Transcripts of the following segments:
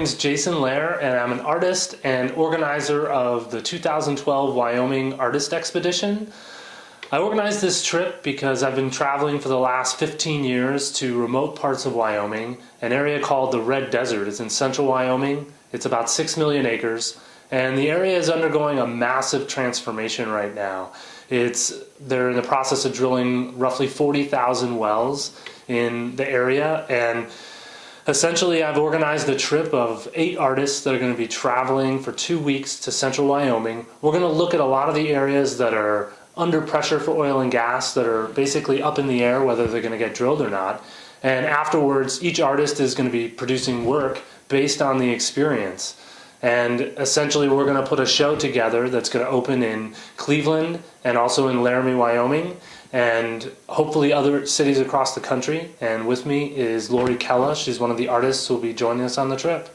name's Jason Lair, and I'm an artist and organizer of the 2012 Wyoming Artist Expedition. I organized this trip because I've been traveling for the last 15 years to remote parts of Wyoming. An area called the Red Desert is in central Wyoming. It's about 6 million acres, and the area is undergoing a massive transformation right now. They're in the process of drilling roughly 40,000 wells in the area, and essentially I've organized a trip of 8 artists that are going to be traveling for 2 weeks to central Wyoming. We're going to look at a lot of the areas that are under pressure for oil and gas, that are basically up in the air whether they're going to get drilled or not. And afterwards, each artist is going to be producing work based on the experience. And essentially we're going to put a show together that's going to open in Cleveland and also in Laramie, Wyoming, and hopefully other cities across the country. And with me is Lori Kella. She's one of the artists who will be joining us on the trip.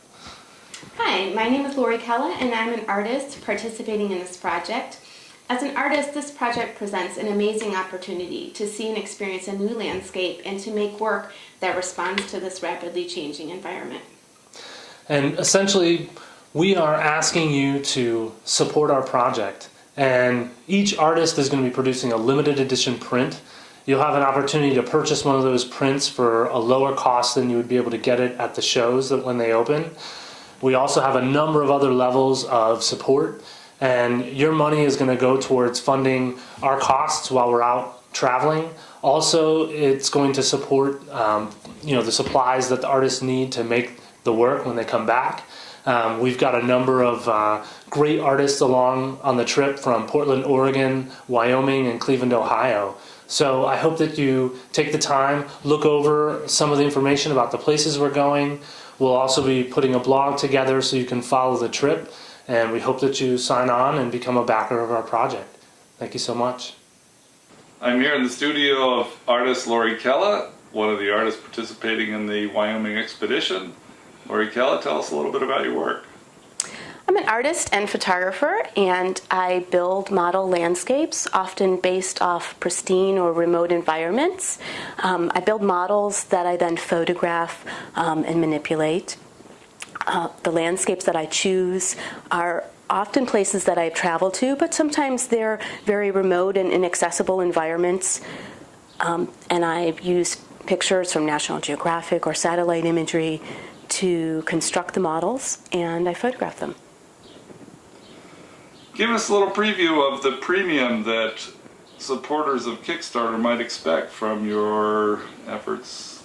Hi, my name is Lori Kella, and I'm an artist participating in this project. As an artist, this project presents an amazing opportunity to see and experience a new landscape and to make work that responds to this rapidly changing environment. And essentially, we are asking you to support our project. And each artist is going to be producing a limited edition print. You'll have an opportunity to purchase one of those prints for a lower cost than you would be able to get it at the shows that when they open. We also have a number of other levels of support, and your money is going to go towards funding our costs while we're out traveling. Also, it's going to support the supplies that the artists need to make the work when they come back. We've got a number of great artists along on the trip from Portland, Oregon, Wyoming, and Cleveland, Ohio. So I hope that you take the time, look over some of the information about the places we're going. We'll also be putting a blog together so you can follow the trip, and we hope that you sign on and become a backer of our project. Thank you so much. I'm here in the studio of artist Lori Kella, one of the artists participating in the Wyoming expedition. Lori Kella, tell us a little bit about your work. I'm an artist and photographer, and I build model landscapes, often based off pristine or remote environments. I build models that I then photograph and manipulate. The landscapes that I choose are often places that I've traveled to, but sometimes they're very remote and inaccessible environments. And I've used pictures from National Geographic or satellite imagery to construct the models, and I photograph them. Give us a little preview of the premium that supporters of Kickstarter might expect from your efforts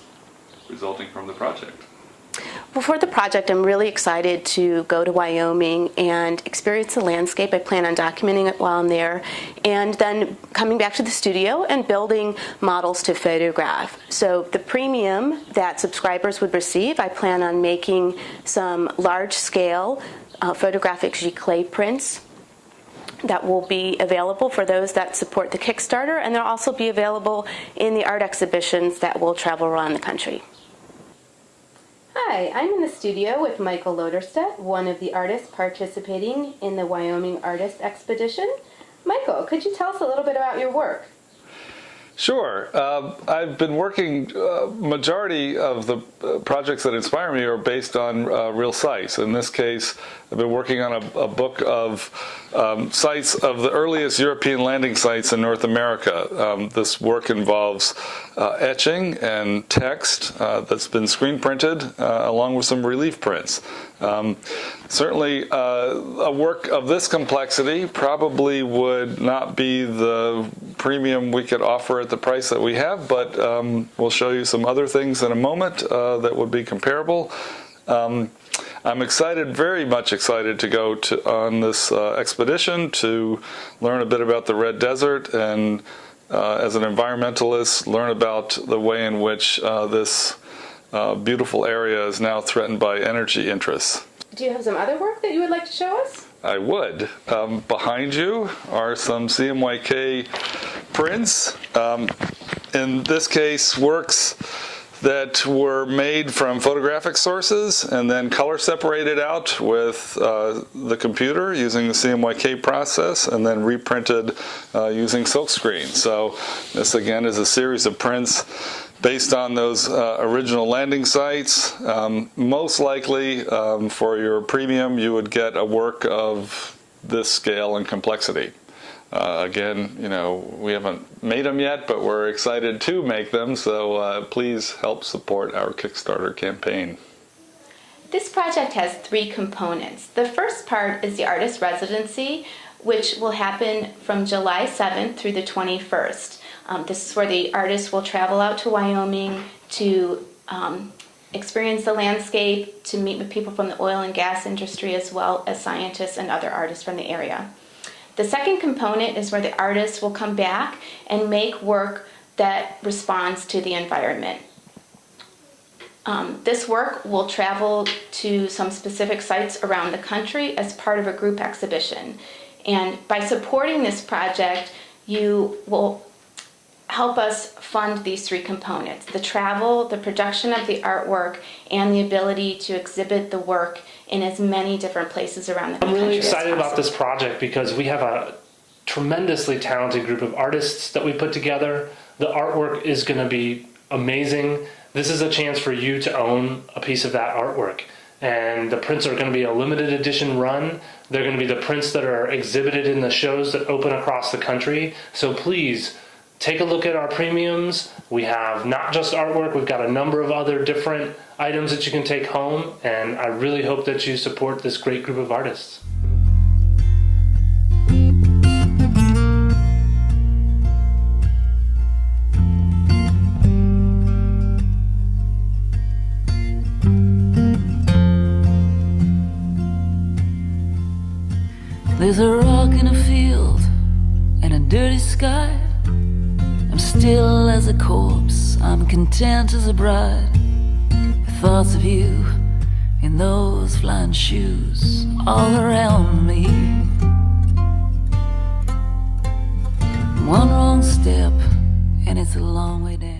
resulting from the project. Well, for the project, I'm really excited to go to Wyoming and experience the landscape. I plan on documenting it while I'm there, and then coming back to the studio and building models to photograph. So the premium that subscribers would receive, I plan on making some large-scale photographic giclée prints that will be available for those that support the Kickstarter, and they'll also be available in the art exhibitions that will travel around the country. Hi, I'm in the studio with Michael Loderstedt, one of the artists participating in the Wyoming Artist Expedition. Michael, could you tell us a little bit about your work? Sure. I've been working, majority of the projects that inspire me are based on real sites. In this case, I've been working on a book of sites of the earliest European landing sites in North America. This work involves etching and text that's been screen printed along with some relief prints. Certainly a work of this complexity probably would not be the premium we could offer at the price that we have, but we'll show you some other things in a moment that would be comparable. I'm excited, very much excited to go on this expedition to learn a bit about the Red Desert and as an environmentalist learn about the way in which this beautiful area is now threatened by energy interests. Do you have some other work that you would like to show us? I would. Behind you are some CMYK prints. In this case, works that were made from photographic sources and then color separated out with the computer using the CMYK process and then reprinted using silkscreen. So this again is a series of prints based on those original landing sites. Most likely for your premium you would get a work of this scale and complexity. Again, you know, we haven't made them yet, but we're excited to make them, so please help support our Kickstarter campaign. This project has 3 components. The first part is the artist residency, which will happen from July 7th through the 21st. This is where the artists will travel out to Wyoming to experience the landscape, to meet with people from the oil and gas industry as well as scientists and other artists from the area. The second component is where the artists will come back and make work that responds to the environment. This work will travel to some specific sites around the country as part of a group exhibition. And by supporting this project, you will help us fund these 3 components: the travel, the production of the artwork, and the ability to exhibit the work in as many different places around the country. I'm really excited about this project because we have a tremendously talented group of artists that we put together. The artwork is going to be amazing. This is a chance for you to own a piece of that artwork. And the prints are going to be a limited edition run. They're going to be the prints that are exhibited in the shows that open across the country. So please, take a look at our premiums. We have not just artwork, we've got a number of other different items that you can take home, and I really hope that you support this great group of artists. There's a rock in a field and a dirty sky. I'm still as a corpse, I'm content as a bride. The thoughts of you in those flying shoes all around me. One wrong step and it's a long way down.